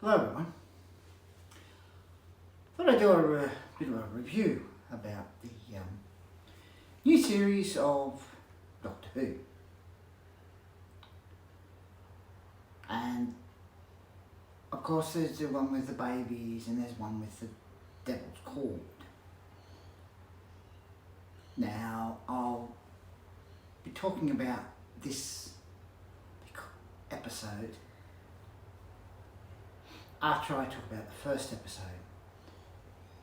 Hello everyone. Thought I'd do a bit of a review about the new series of Doctor Who. And of course there's the one with the babies and there's one with the Devil's Chord. Now I'll be talking about this episode after I talk about the first episode.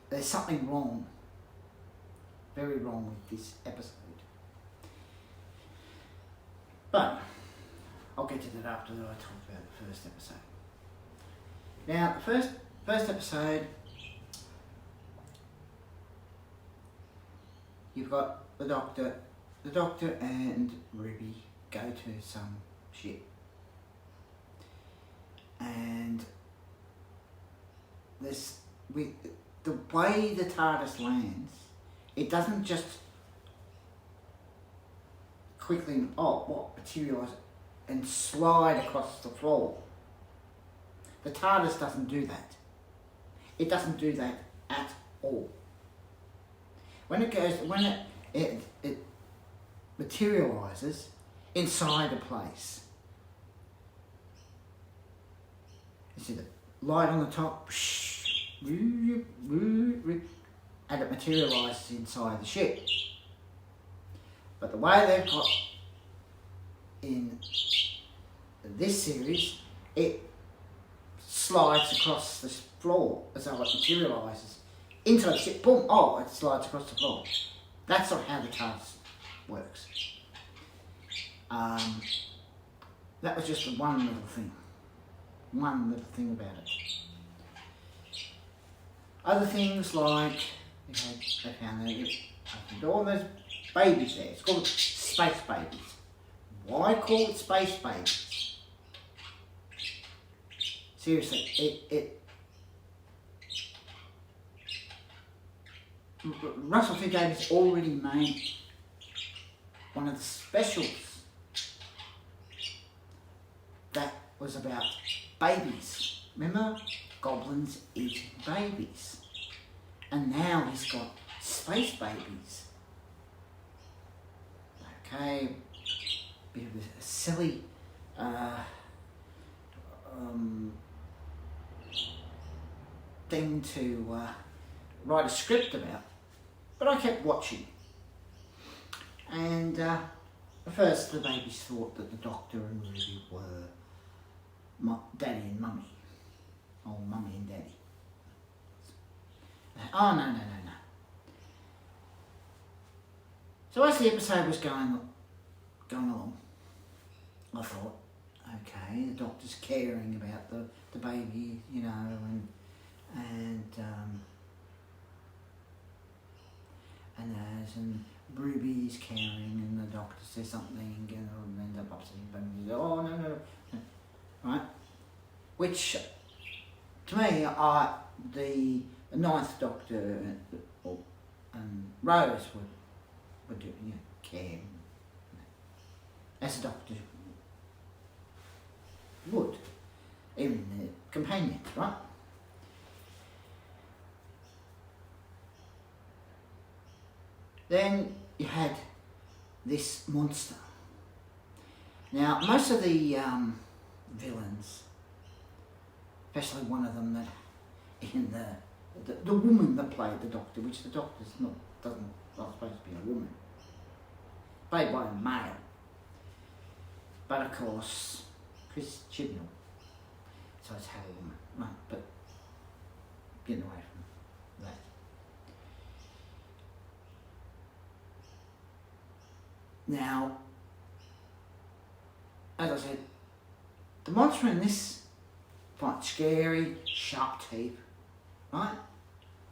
There's something wrong, very wrong with this episode. But I'll get to that after I talk about the first episode. Now, the first episode, you've got the Doctor and Ruby go to some ship. And with the way the TARDIS lands, it doesn't just quickly materialise and slide across the floor. The TARDIS doesn't do that. It doesn't do that at all. When it materialises inside a place. You see the light on the top, and it materialises inside the ship. But the way they've got in this series, it slides across the floor as though it materialises inside the ship. Boom! Oh, it slides across the floor. That's not how the TARDIS works. That was just one little thing. One little thing about it. Other things like they found all those babies there. It's called space babies. Why call it space babies? Seriously, Russell T Davies already made one of the specials that was about babies. Remember? Goblins eating babies. And now he's got space babies. Okay, bit of a silly thing to write a script about, but I kept watching. And at first the babies thought that the Doctor and Ruby were Daddy and Mummy. Oh, Mummy and Daddy. Oh, no. So as the episode was going along, I thought, okay, the Doctor's caring about the baby, you know, and Ruby's caring, and the Doctor says something, and end up upsetting baby. Oh, no. Right? Which, to me, the Ninth Doctor and Rose would do, care, as a Doctor would, even the companions, right? Then you had this monster. Now, most of the villains, especially one of them that in the woman that played the Doctor, which the Doctor's not supposed to be a woman, played by a male. But of course, Chris Chibnall, so it's had a woman, right? But getting away from that. Now, as I said, the monster in this quite scary, sharp teeth, right?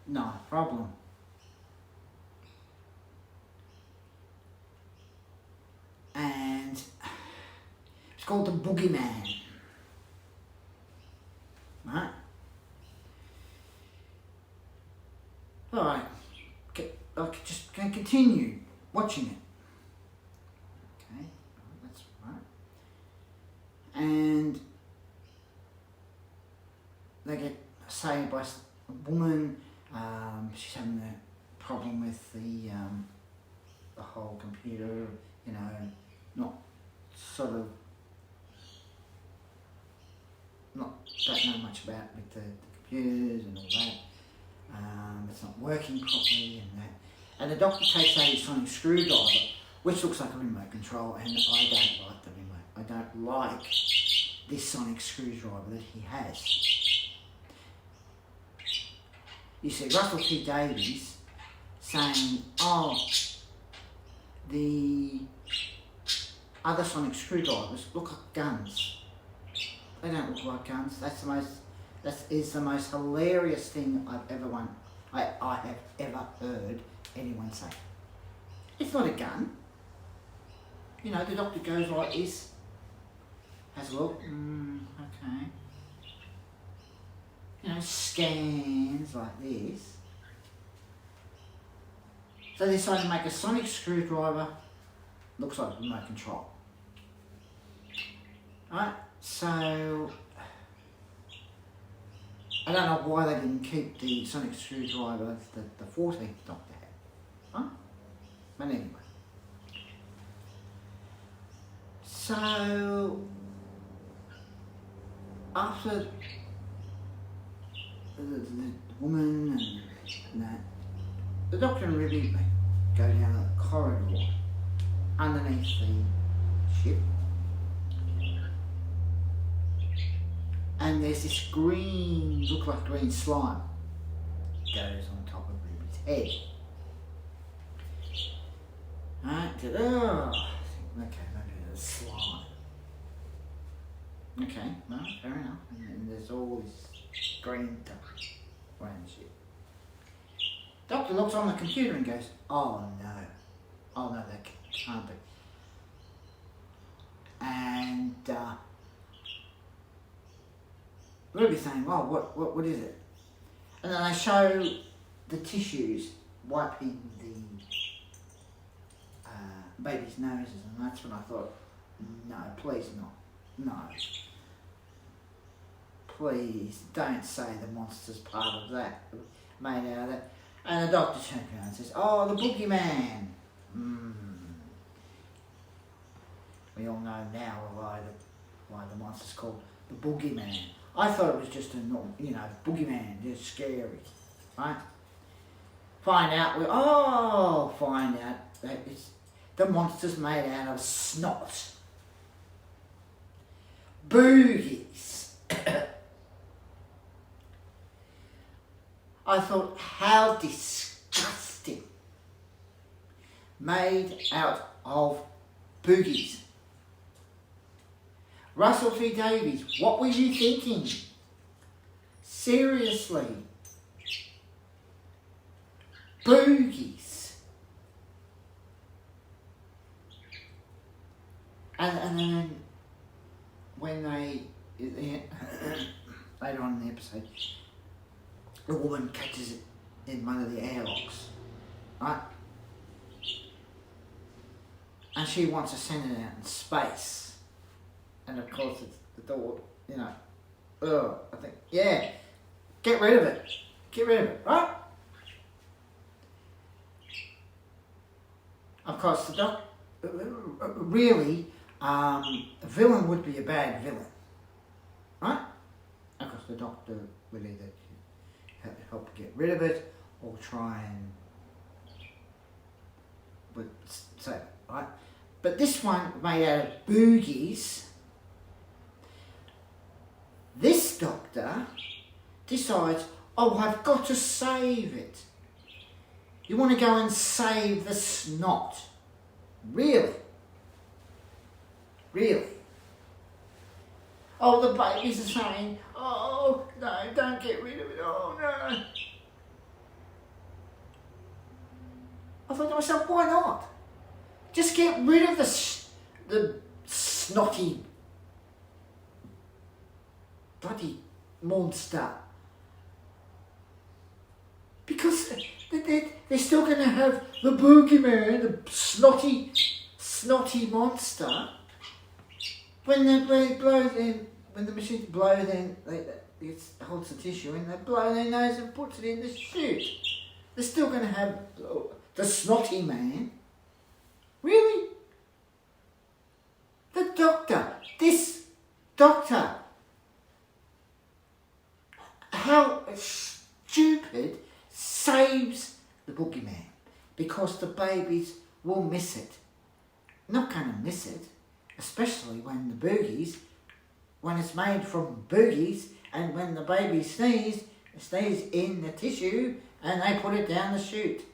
No problem. And it's called the Boogeyman, right? All right, I just can continue watching it. Okay, that's right. And they get saved by a woman. She's having a problem with the whole computer, you know, not sort of, don't know much about with the computers and all that. It's not working properly and that. And the doctor takes out his sonic screwdriver, which looks like a remote control, and I don't like the remote. I don't like this sonic screwdriver that he has. You see Russell T Davies saying, oh, the other sonic screwdrivers look like guns. They don't look like guns. That is the most hilarious thing I have ever heard anyone say. It's not a gun. You know, the doctor goes like this, has a look, okay. You know, scans like this. So they decided to make a sonic screwdriver, looks like a remote control. Alright, so I don't know why they didn't keep the sonic screwdriver that the 14th Doctor had. Huh? But anyway. So after the woman and that, the Doctor and Ruby go down a corridor underneath the ship, and there's this green, look like green slime goes on top of Ruby's head. Alright, ta-da! Okay, maybe there's slime. Okay, well, fair enough. And there's all this green stuff around the ship. Doctor looks on the computer and goes, oh no, that can't be. And Ruby's saying, well, what is it? And then they show the tissues wiping the baby's noses, and that's when I thought, no, please not. No. Please don't say the monster's part of that, made out of that. And the Doctor turns around and says, oh, the boogeyman. We all know now why the monster's called the boogeyman. I thought it was just a normal, you know, boogeyman, just scary, right? Find out that it's the monster's made out of snot. Boogies. I thought, how disgusting. Made out of boogies. Russell T Davies, what were you thinking? Seriously. Boogies. And then when later on in the episode, the woman catches it in one of the airlocks, right? And she wants to send it out in space. And of course it's the door, you know, I think, yeah, get rid of it, right? Of course, the really, a villain would be a bad villain, right? Of course, the Doctor would either help get rid of it or try and save it, right? But this one made out of boogies. This Doctor decides, oh, I've got to save it. You want to go and save the snot? Really? Really? Oh, the babies are saying, oh, no, don't get rid of it, oh, no. I thought to myself, why not? Just get rid of the snotty, bloody monster. Because they're still going to have the boogeyman, the snotty monster, when they blow their when the machines blow, then it holds the tissue and they blow their nose and puts it in the chute. They're still going to have the snotty man. Really? This doctor, how stupid, saves the boogeyman because the babies will miss it. Not going to miss it, especially when the boogies, when it's made from boogies and when the baby sneezes, it stays in the tissue and they put it down the chute.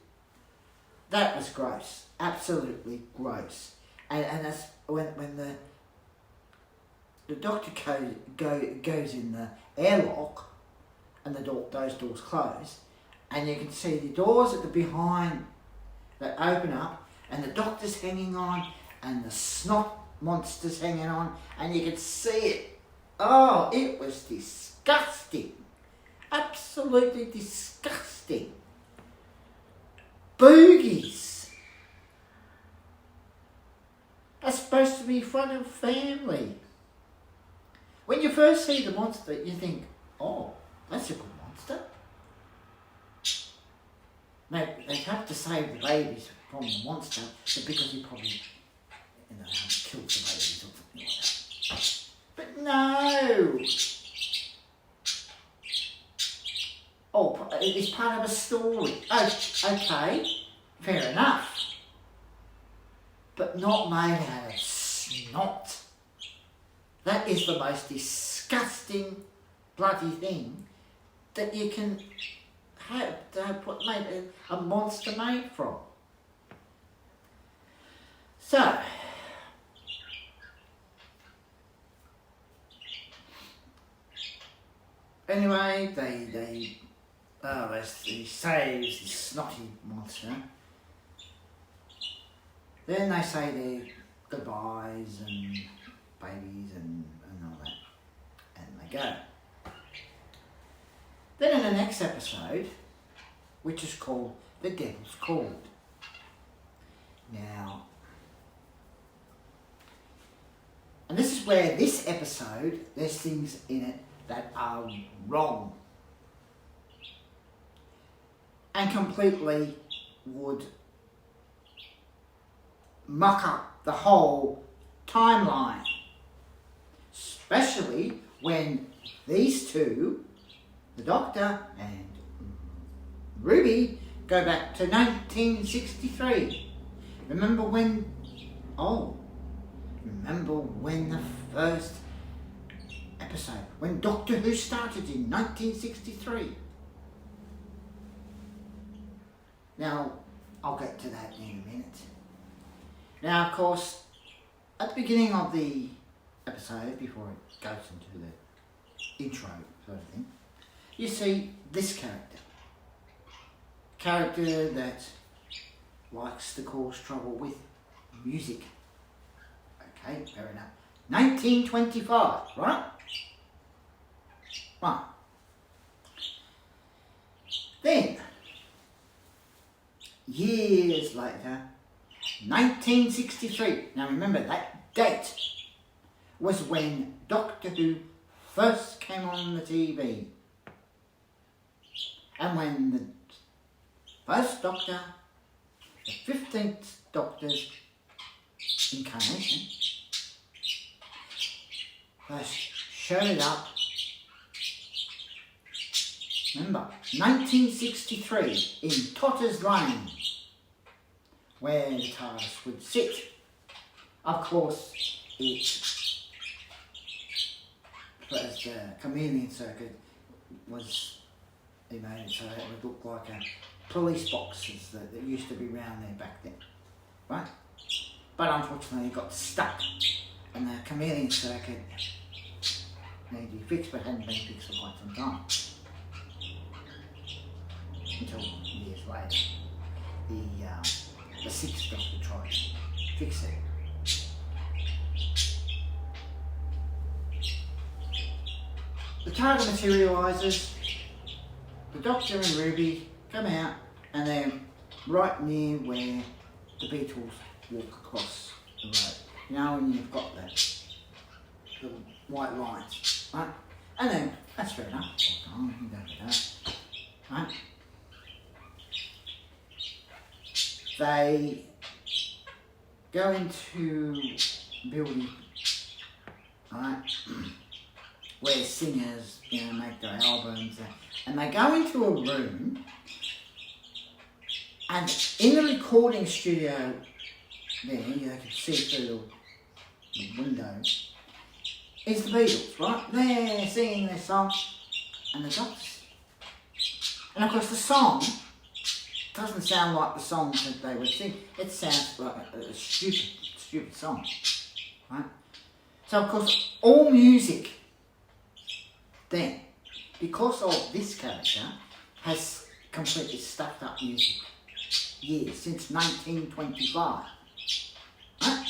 That was gross, absolutely gross. And that's when the doctor goes in the airlock and those doors close, and you can see the doors at the behind that open up and the doctor's hanging on and the snot monster's hanging on and you can see it. Oh, it was disgusting. Absolutely disgusting. Boogies are supposed to be fun and family. When you first see the monster, you think, oh, that's a good monster. They have to save the babies from the monster, but because he probably, killed the babies or something like that. But no! Oh, it's part of a story. Oh, okay, fair enough. But not made out of snot. That is the most disgusting bloody thing that you can have a monster made from. So, anyway, he saves the snotty monster. Then they say their goodbyes and babies and all that, and they go. Then in the next episode, which is called The Devil's Chord. Now, and this is where this episode, there's things in it that are wrong and completely would muck up the whole timeline, especially when these two, the Doctor and Ruby, go back to 1963. Remember when the first episode, when Doctor Who started in 1963. Now, I'll get to that in a minute. Now, of course, at the beginning of the episode, before it goes into the intro sort of thing, you see this character that likes to cause trouble with music. Okay, fair enough. 1925, right? Right. Then, years later, 1963. Now remember, that date was when Doctor Who first came on the TV. And when the first Doctor, the 15th Doctor's incarnation, first showed up. Remember, 1963 in Totter's Lane, where the TARDIS would sit. Of course, it was the chameleon circuit was, so it would look like police boxes that used to be around there back then, right? But unfortunately it got stuck and the chameleon circuit needed to be fixed, but hadn't been fixed for quite some time. Until years later, the sixth Doctor tried to fix it. The target materialises, the Doctor and Ruby come out, and they're right near where the Beatles walk across the road. You know, when you've got that white lines, right? And then, that's fair enough. Oh, you can go with that, right? They go into building, right, where singers, make their albums, and they go into a room, and in the recording studio there, you can see through the window, is the Beatles, right? They're singing their song, and the Doctors. And of course the song doesn't sound like the songs that they would sing. It sounds like a stupid song, right? So of course all music then, because of this character, has completely stuffed up music years, since 1925. Right?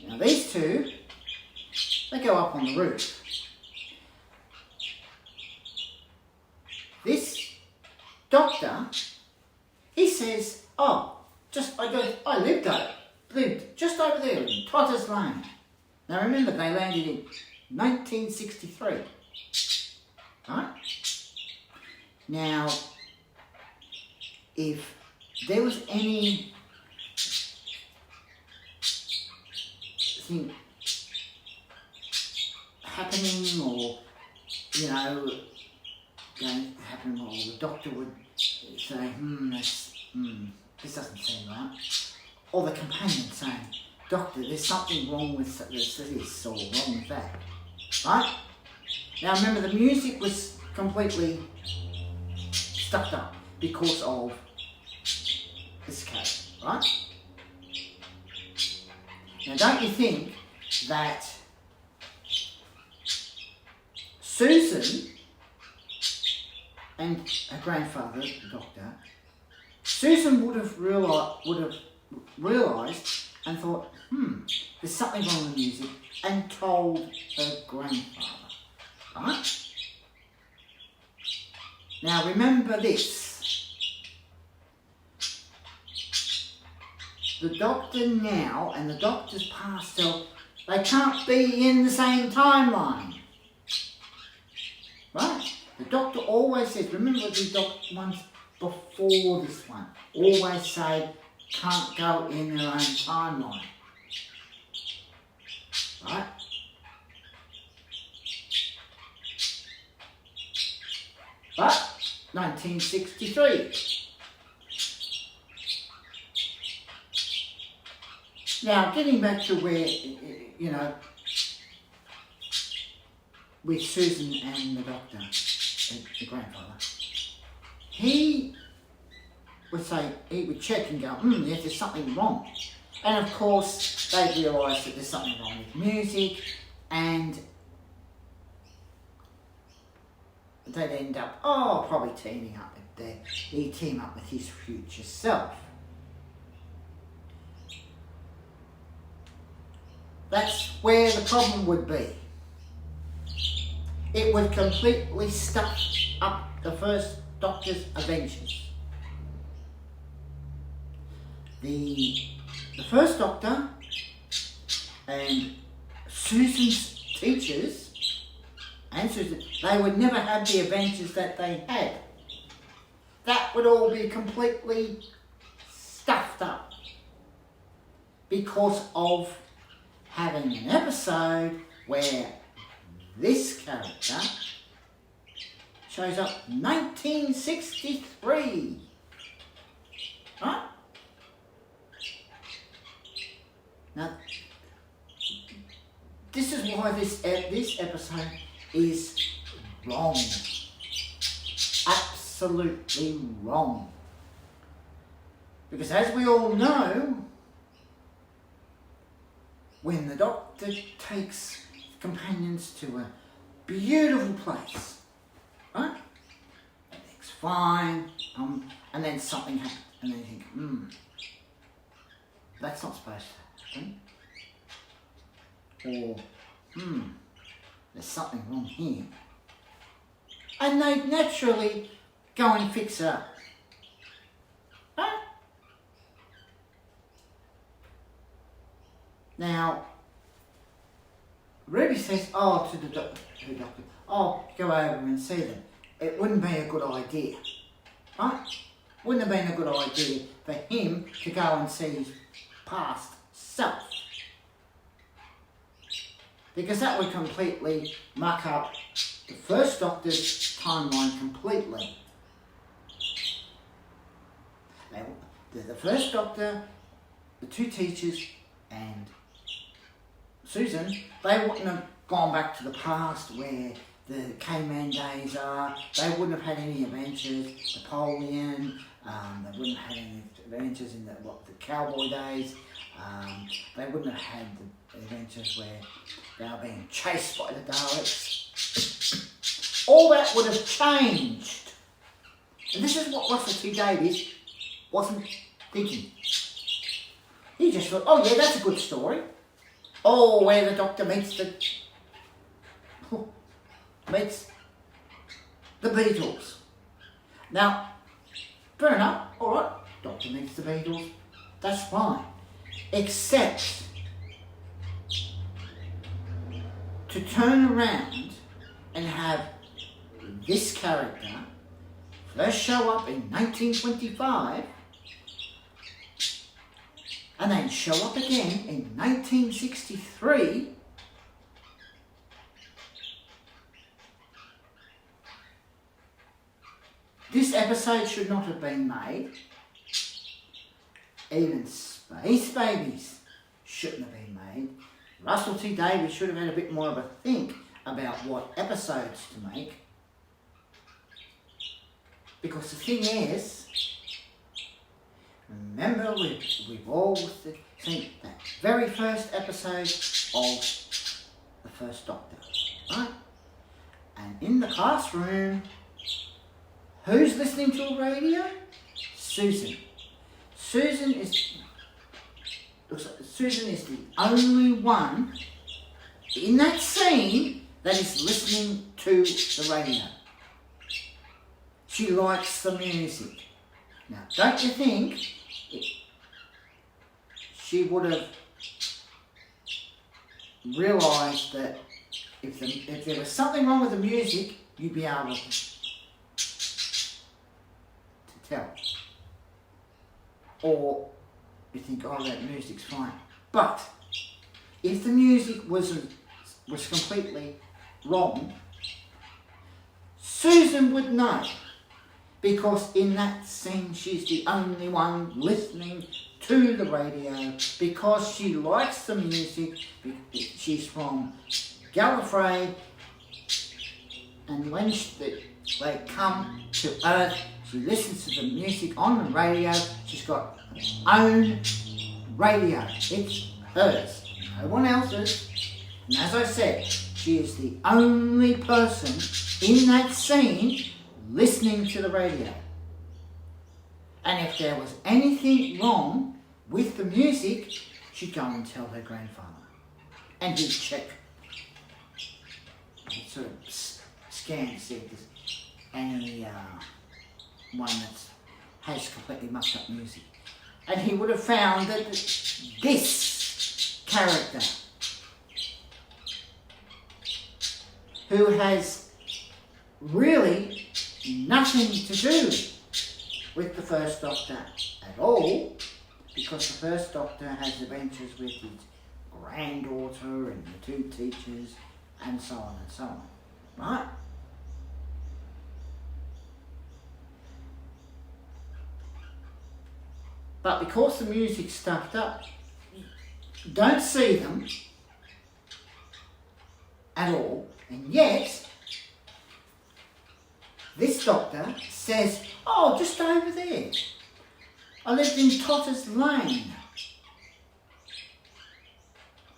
Now these two, they go up on the roof. This doctor, he says, I lived just over there in Potter's Lane. Now remember, they landed in 1963. Right? Now, if there was anything happening, or going to happen, or the doctor would say, this doesn't seem right, or the companion saying, doctor, there's something wrong with this or wrong with that, right? Now remember, the music was completely stuffed up because of this case, right? Now don't you think that Susan and her grandfather, the doctor, Susan would have realised and thought, there's something wrong with the music, and told her grandfather, right? Now remember this, the doctor now and the doctor's past self, they can't be in the same timeline, right? The doctor always says, remember the doctor ones before this one, always say, can't go in their own timeline, right? But 1963. Now, getting back to where, with Susan and the doctor, the grandfather, he would say, he would check and go, yes, there's something wrong. And of course, they realised that there's something wrong with music, and they'd end up, probably teaming up with he'd team up with his future self. That's where the problem would be. It would completely stuff up the first Doctor's adventures. The first Doctor and Susan's teachers and Susan, they would never have the adventures that they had. That would all be completely stuffed up because of having an episode where this character shows up 1963. Right? Now, this is why this episode is wrong. Absolutely wrong. Because as we all know, when the Doctor takes companions to a beautiful place, right? Everything's fine, and then something happens, and then you think, that's not supposed to happen. Or, there's something wrong here. And they naturally go and fix it up. Right? Now, Ruby says, oh, to the doctor, oh, go over and see them. It wouldn't be a good idea, right? Wouldn't have been a good idea for him to go and see his past self. Because that would completely muck up the first Doctor's timeline completely. The first Doctor, the two teachers and Susan, they wouldn't have gone back to the past where the caveman days are. They wouldn't have had any adventures, Napoleon, they wouldn't have had any adventures in the cowboy days. They wouldn't have had the adventures where they were being chased by the Daleks. All that would have changed. And this is what Russell T Davies wasn't thinking. He just thought, oh yeah, that's a good story. Oh, where the Doctor meets the Beatles. Now, fair enough, alright, Doctor meets the Beatles, that's fine. Except to turn around and have this character first show up in 1925 and then show up again in 1963. This episode should not have been made. Even Space Babies shouldn't have been made. Russell T Davies should have had a bit more of a think about what episodes to make. Because the thing is, remember we've all seen that very first episode of the first Doctor, right? And in the classroom, who's listening to a radio? Susan. Susan is the only one in that scene that is listening to the radio. She likes the music. Now, don't you think she would have realised that if there was something wrong with the music, you'd be able to tell? Or you think, oh, that music's fine. But if the music was completely wrong, Susan would know. Because in that scene, she's the only one listening to the radio because she likes the music. She's from Gallifrey, and when they come to Earth, she listens to the music on the radio. She's got her own radio. It's hers, no one else's. And as I said, she is the only person in that scene listening to the radio. And if there was anything wrong with the music, she'd go and tell her grandfather. And he'd check. He'd sort of scan to see if there's any one that has completely mucked up music. And he would have found that this character, who has really nothing to do with the first Doctor at all, because the first Doctor has adventures with his granddaughter and the two teachers and so on and so on, right? But because the music's stuffed up, you don't see them at all, and yet this Doctor says, oh, just over there. I lived in Totter's Lane.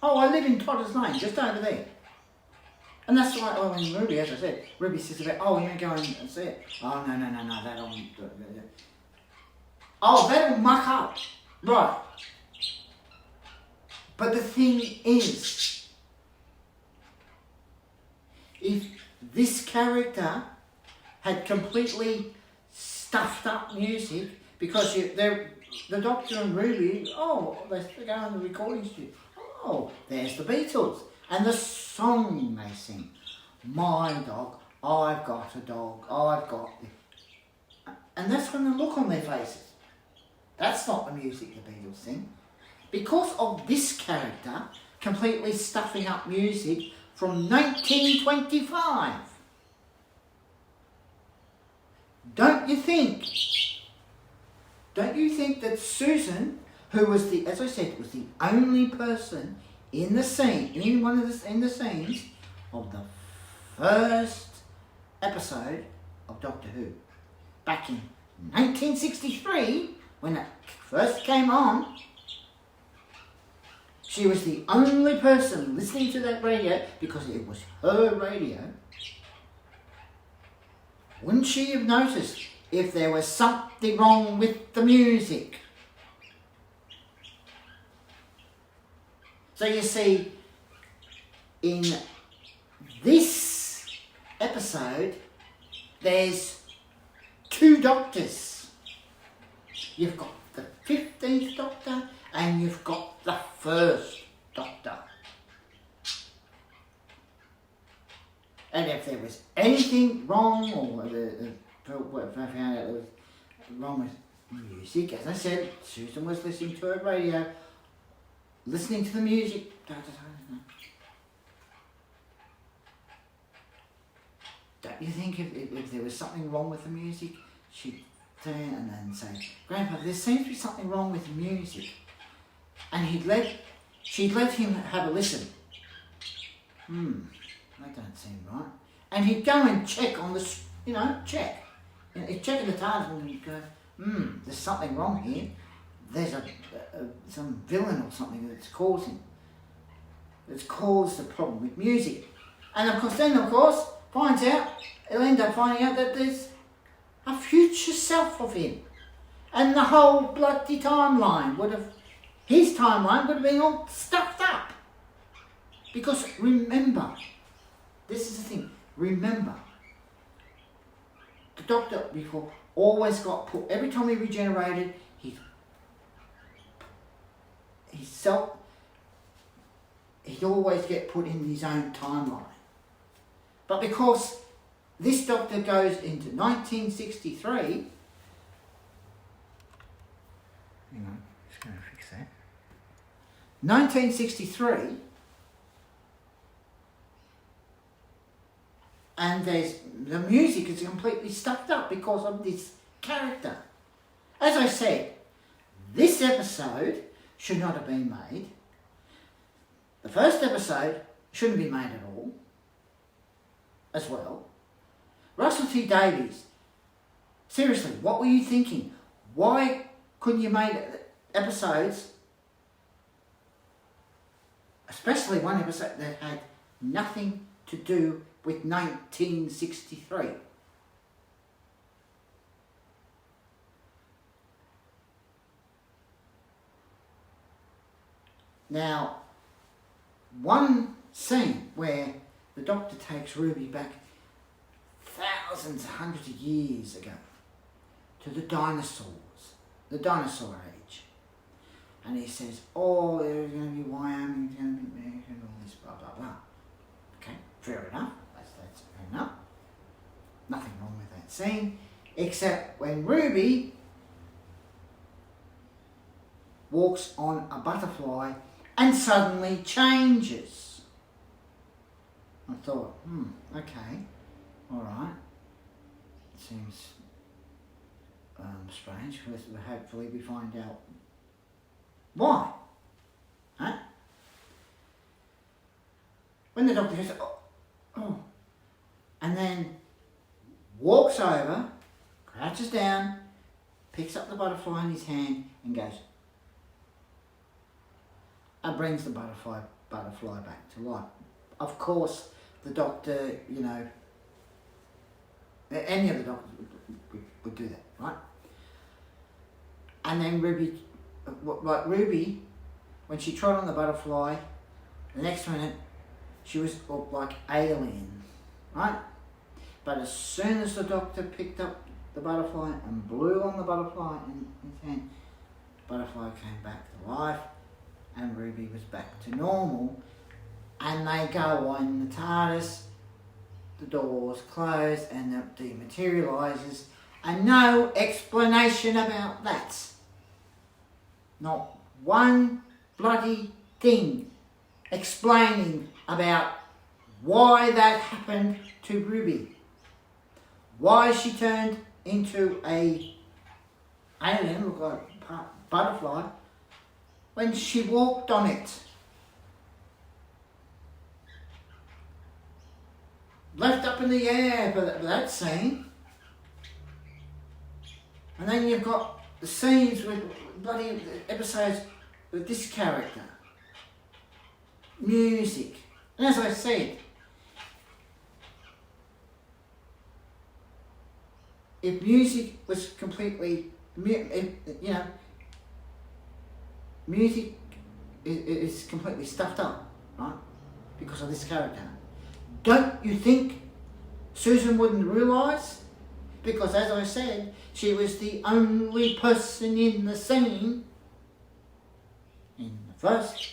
Oh, I live in Totter's Lane, just over there. And that's why, well, when Ruby, as I said, Ruby says about, oh, you're going to go and see it. Oh, no, that'll... Oh, that'll muck up. Right. But the thing is, if this character had completely stuffed up music, because the Doctor and Ruby, oh, they're going to the recording studio. Oh, there's the Beatles. And the song they sing. My dog, I've got a dog, I've got this. And that's when the look on their faces. That's not the music the Beatles sing. Because of this character completely stuffing up music from 1925. Don't you think that Susan, who was the, as I said, was the only person in the scene, in the scenes of the first episode of Doctor Who, back in 1963, when it first came on, she was the only person listening to that radio because it was her radio. Wouldn't she have noticed if there was something wrong with the music? So you see, in this episode, there's two doctors. You've got the 15th Doctor and you've got the first Doctor. And if there was anything wrong, or if I found out there was wrong with music, as I said, Susan was listening to her radio, listening to the music. Don't you think if there was something wrong with the music, she'd turn and then say, Grandpa, there seems to be something wrong with the music. And she'd let him have a listen. That don't seem right. And he'd go and check on the, check. He'd check in the times and he'd go, there's something wrong here. There's some villain or something that's caused the problem with music. And of course, he'll end up finding out that there's a future self of him. And the whole bloody his timeline would have been all stuffed up. Because remember, this is the thing, remember, the Doctor before always got put, every time he regenerated, he'd always get put in his own timeline. But because this Doctor goes into 1963, hang on, just going to fix that. 1963, and the music is completely stuffed up because of this character. As I said, this episode should not have been made. The first episode shouldn't be made at all, as well. Russell T Davies, seriously, what were you thinking? Why couldn't you make episodes, especially one episode that had nothing to do with 1963? Now, one scene where the Doctor takes Ruby back thousands, hundreds of years ago to the dinosaur age. And he says, there's going to be Wyoming, there's going to be America, and all this, blah, blah, blah. Okay, fair enough. That's fair enough. Nothing wrong with that scene, except when Ruby walks on a butterfly and suddenly changes. I thought, okay, all right. Seems strange. Hopefully we find out why. Huh? When the Doctor goes, and then walks over, crouches down, picks up the butterfly in his hand and goes, and brings the butterfly back to life. Of course, the Doctor, any of the Doctors would do that, right? And then Ruby, when she trod on the butterfly, the next minute, she was like alien, right? But as soon as the Doctor picked up the butterfly and blew on the butterfly in his hand, the butterfly came back to life and Ruby was back to normal. and they go on the TARDIS, the doors close and it dematerialises, and no explanation about that. Not one bloody thing explaining about why that happened to Ruby. Why she turned into a alien, looked like a butterfly, when she walked on it. Left up in the air for that scene. And then you've got the scenes with bloody episodes with this character. Music. And as I said, if music was completely, music is completely stuffed up, right? Because of this character. Don't you think Susan wouldn't realise? Because as I said, she was the only person in the scene in the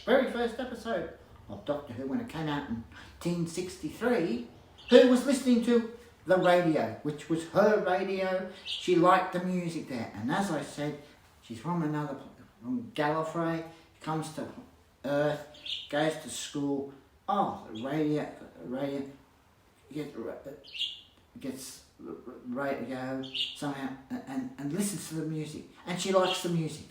very first episode of Doctor Who when it came out in 1963, who was listening to the radio, which was her radio. She liked the music there. And as I said, she's from Gallifrey, comes to Earth, goes to school. Oh, the radio gets radio somehow and listens to the music. And she likes the music.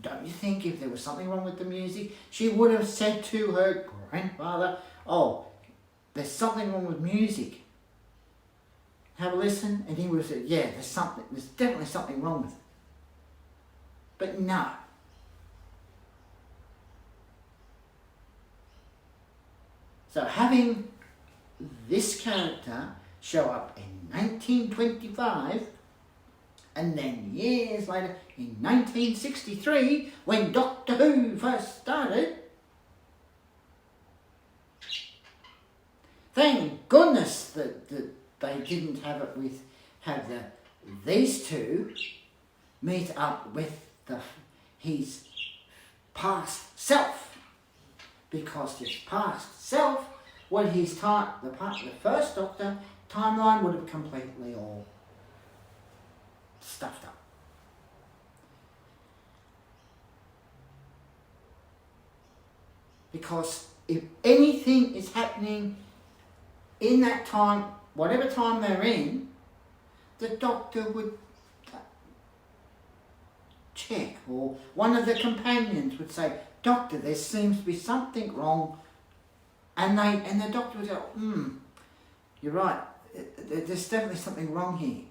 Don't you think if there was something wrong with the music, she would have said to her grandfather, oh, there's something wrong with music. Have a listen, and he would have said, yeah, there's definitely something wrong with it. But no. So having this character show up in 1925, and then years later in 1963, when Doctor Who first started, thank goodness that they didn't have these two meet up with his past self, because his past self, when the first Doctor timeline would have completely all stuffed up. Because if anything is happening in that time, whatever time they're in, the Doctor would check, or one of the companions would say, Doctor, there seems to be something wrong, and the Doctor would go, you're right, there's definitely something wrong here.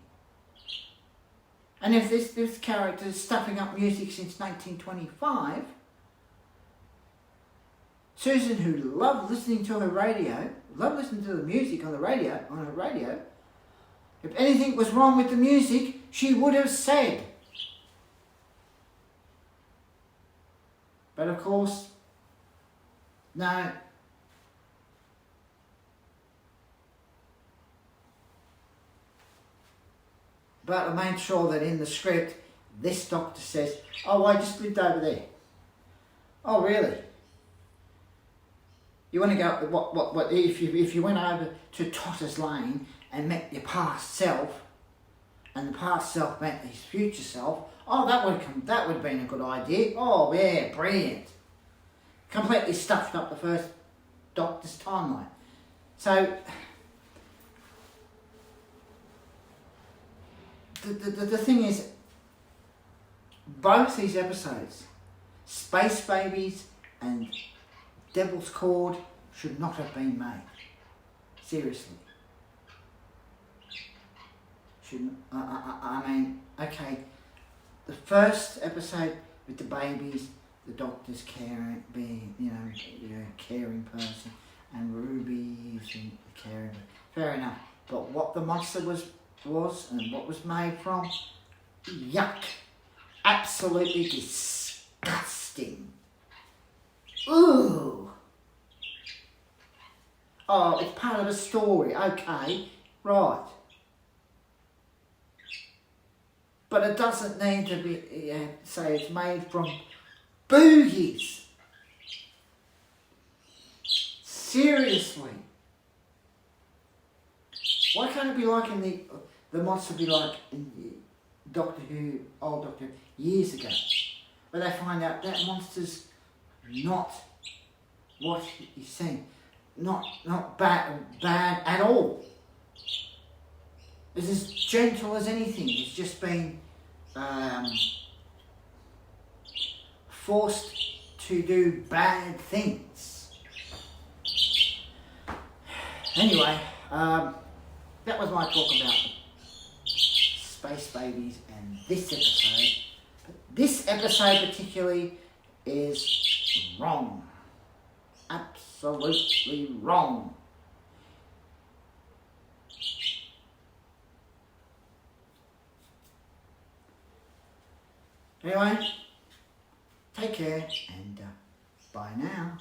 And if this character is stuffing up music since 1925, Susan, who loved listening to her radio, loved listening to the music on her radio, if anything was wrong with the music, she would have said. But of course, no. But I made sure that in the script, this Doctor says, oh, I just lived over there. Oh, really? You want to go, what if you went over to Totter's Lane and met your past self, and the past self met his future self, oh, that would have been a good idea. Oh, yeah, brilliant. Completely stuffed up the first Doctor's timeline. So, the thing is, both these episodes, Space Babies and Devil's Chord, should not have been made. Seriously. I mean, okay, the first episode with the babies, the Doctor's caring, being, caring person, and Ruby is the caring. Fair enough. But what the monster was and what was made from, yuck. Absolutely disgusting. Ooh. Oh, it's part of a story. Okay, right. But it doesn't need to be, say it's made from boogies. Seriously. Why can't it be like in the monster be like in Doctor Who, old Doctor Who, years ago, where they find out that monster's not what he's saying, not bad at all. It's as gentle as anything. It's just been forced to do bad things. Anyway, that was my talk about space babies and this episode. But this episode particularly is wrong. Absolutely wrong. Anyway, take care and bye now.